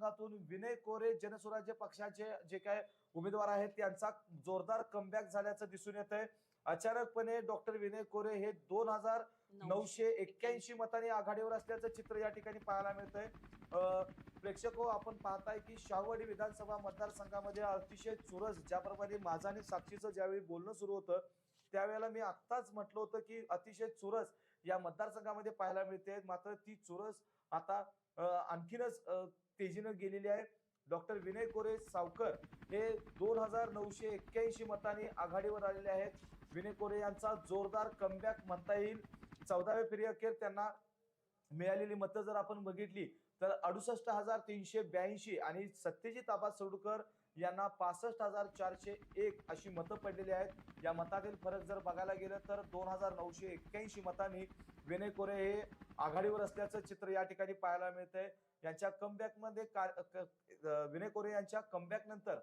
मतदारसंघातून विनय कोरे जनस्वराज्य पक्षाचे जे काय उमेदवार आहेत त्यांचा जोरदार कमबॅक झाल्याचं दिसून येत आहे। अचानकपणे डॉक्टर विनय कोरे हे 2981 मतांनी आघाडीवर असल्याचं चित्र या ठिकाणी पाहायला मिळतंय। प्रेक्षक हो, आपण पाहताय की शाहूवाडी विधानसभा मतदारसंघामध्ये अतिशय चुरस ज्याप्रमाणे माझं आणि साक्षीचं ज्यावेळी बोलणं सुरू होतं त्यावेळेला मी आत्ताच म्हटलं होतं की अतिशय चुरस या मतदारसंघामध्ये पाहायला मिळते, मात्र ती चुरस आता आणखीनच तेजीनं गेलेली आहे। डॉक्टर विनय कोरे सावकर हे 2981 मतांनी आघाडीवर आलेले आहेत। विनय कोरे यांचा जोरदार कमबॅक म्हणता येईल। 14व्या फेरी अखेर त्यांना मिळालेली मतं जर आपण बघितली तर 68,382 आणि सत्यजित आबा सोडकर यांना 65,401 अशी मतं पडलेली आहेत। या मतातील फरक जर बघायला गेलं तर 2,981 मतांनी विनय कोरे हे आघाडीवर असल्याचं चित्र या ठिकाणी पाहायला मिळतंय। यांच्या कमबॅक मध्ये विनय कोरे यांच्या कमबॅक नंतर